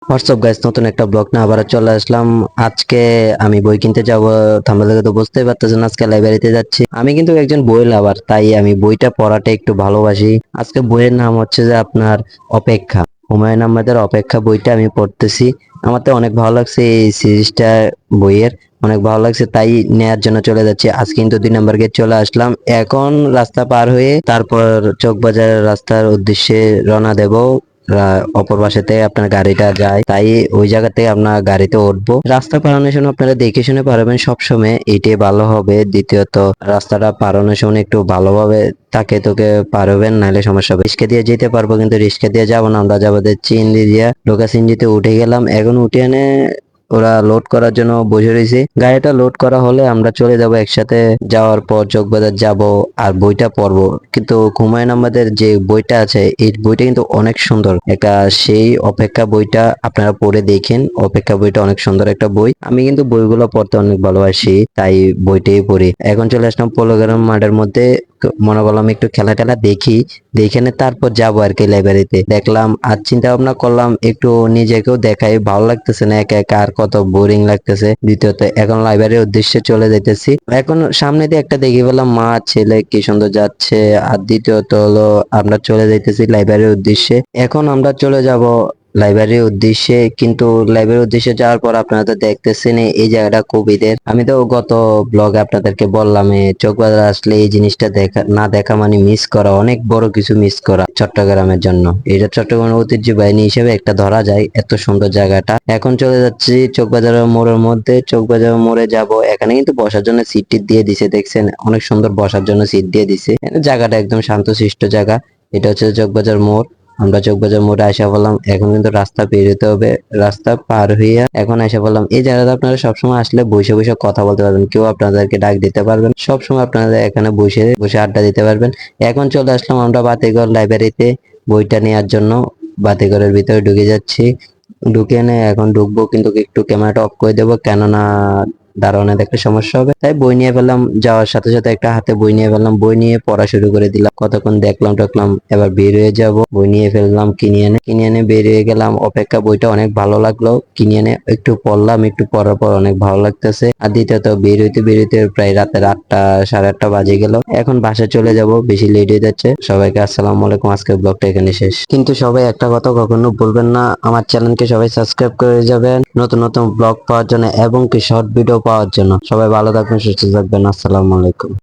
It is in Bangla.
হোয়াটসঅ্যাপ গাইস, নতুন একটা ব্লগ না আবার চলে আসলাম। আজকে আমি বই কিনতে যাব। থাম্বনেল দেখে তো বুঝতেই পারতেছেন আজকে লাইব্রেরিতে যাচ্ছি। আমি কিন্তু একজন বই লাভার, তাই আমি বইটা পড়াটা একটু ভালোবাসি। আজকে বইয়ের নাম হচ্ছে যে আপনার অপেক্ষা, হুমায়ুন আহমেদের অপেক্ষা বইটা আমি পড়তেছি। আমার তো অনেক ভালো লাগছে এই সিরিজটা বইয়ের, অনেক ভালো লাগছে, তাই নেয়ার জন্য চলে যাচ্ছি। আজ কিন্তু 2 নম্বর গেট চলে আসলাম। এখন রাস্তা পার হয়ে তারপর চকবাজারের রাস্তার উদ্দেশ্যে রওনা দেব। অপর পাশেতে আপনার গাড়িটা যায়, তাই ওই জায়গা থেকে আপনার গাড়িতে উঠবো। রাস্তা পারানোর সময় আপনারা দেখে শুনে পারবেন, সবসময় এটাই ভালো হবে। দ্বিতীয়ত, রাস্তাটা পারানোর সময় একটু ভালোভাবে তাকে তোকে পারবেন, নাহলে সমস্যা হবে। রিক্সা দিয়ে যেতে পারবো, কিন্তু রিক্সা দিয়ে যাবো না, আমরা যাবো চিনদি দিয়া। লোকা সিনজিতে উঠে গেলাম, এখন উঠে এনে ওরা লোড করার জন্য বসে রয়েছে। গাড়িটা লোড করা হলে আমরা চলে যাব একসাথে। যাওয়ার পর চকবাজার যাব আর বইটা পড়বো। কিন্তু হুমায়ুন আহমেদের যে বইটা আছে, এই বইটা কিন্তু অনেক সুন্দর একটা, সেই অপেক্ষা বইটা আপনারা পড়ে দেখেন। অপেক্ষা বইটা অনেক সুন্দর একটা বই। আমি কিন্তু বইগুলো পড়তে অনেক ভালোবাসি, তাই বইটাই পড়ি। এখন চলে আসলাম পোলো গ্রাউন্ড মাঠের মধ্যে। মনে করলাম একটু খেলা টেলা দেখি, দেখে নে তারপর যাবো আর কি লাইব্রেরিতে। দেখলাম আর চিন্তা ভাবনা করলাম একটু নিজেকেও দেখাই, ভালো লাগতেছে না একা একা, আর কত বোরিং লাগতেছে। দ্বিতীয়ত, এখন লাইব্রেরির উদ্দেশ্যে চলে যাইতেছি। এখন সামনে দিয়ে একটা দেখে পেলাম মা আর ছেলে কি সুন্দর যাচ্ছে। আর দ্বিতীয়ত হলো আমরা চলে যাইতেছি লাইব্রেরির উদ্দেশ্যে। এখন আমরা চলে যাব লাইব্রেরির উদ্দেশ্যে, কিন্তু লাইব্রেরির উদ্দেশ্যে যাওয়ার পর আপনারা তো দেখতেছেন এই জায়গাটা খুব ঈদের। আমি তো গত ব্লগে আপনাদেরকে বললাম, চকবাজার আসলে এই জিনিসটা দেখা না দেখা মানে মিস করা, অনেক বড় কিছু মিস করা চট্টগ্রামের জন্য। এটা চট্টগ্রামের ঐতিহ্যবাহী হিসেবে একটা ধরা যায়, এত সুন্দর জায়গাটা। এখন চলে যাচ্ছি চকবাজারের মোড়ের মধ্যে। চকবাজার মোড়ে যাব, এখানে কিন্তু বসার জন্য সিট টিট দিয়ে দিছে, দেখছেন অনেক সুন্দর বসার জন্য সিট দিয়ে দিছে। জায়গাটা একদম শান্তশিষ্ট জায়গা। এটা হচ্ছে চকবাজার মোড়। আমরা চকবাজার মোড়ে আসা বললাম, এখন কিন্তু রাস্তা পের হতে হবে। রাস্তা পার হইয়া এখন আসা বললাম এই জায়গাটা আপনারা সবসময় আসলে বসে বসে কথা বলতে পারবেন, কেউ আপনাদেরকে ডাক দিতে পারবেন, সবসময় আপনারা এখানে বসে বসে আড্ডা দিতে পারবেন। এখন চলে আসলাম আমরা বাতিঘর লাইব্রেরিতে বইটা নেওয়ার জন্য। বাতিঘরের ভিতরে ঢুকে যাচ্ছি। ঢুকে এনে এখন ঢুকবো, কিন্তু একটু ক্যামেরাটা অফ করে দেবো, কেননা দারোয়ানে দেখলে সমস্যা হবে। তাই বই নিয়ে ফেললাম, যাওয়ার সাথে সাথে একটা হাতে বই নিয়ে ফেললাম, বই নিয়ে পড়া শুরু করে দিলাম। কতক্ষণ দেখলাম টকলাম, এবার বের হয়ে যাব। বই নিয়ে ফেললাম, কিনে এনে বের হয়ে গেলাম। অপেক্ষা বইটা অনেক ভালো লাগলো, কিনে এনে একটু পড়লাম। একটু পড়ার পর অনেক ভালো লাগতেছে। আর দ্বিতীয়ত, বের হইতে প্রায় রাতের 8টা, সাড়ে 8টা বাজে গেল। এখন বাসায় চলে যাব, বেশি লেট হয়ে যাচ্ছে। সবাইকে আসসালামু আলাইকুম, আজকের ব্লগটা এখানে শেষ। কিন্তু সবাই একটা কথা কখনো বলবেন না, আমার চ্যানেলকে সবাই সাবস্ক্রাইব করে যাবেন নতুন নতুন ব্লগ পাওয়ার জন্য এবং কি শর্ট ভিডিও পাওয়ার জন্য। সবাই ভালো থাকবেন, সুস্থ থাকবেন। আসসালামু আলাইকুম।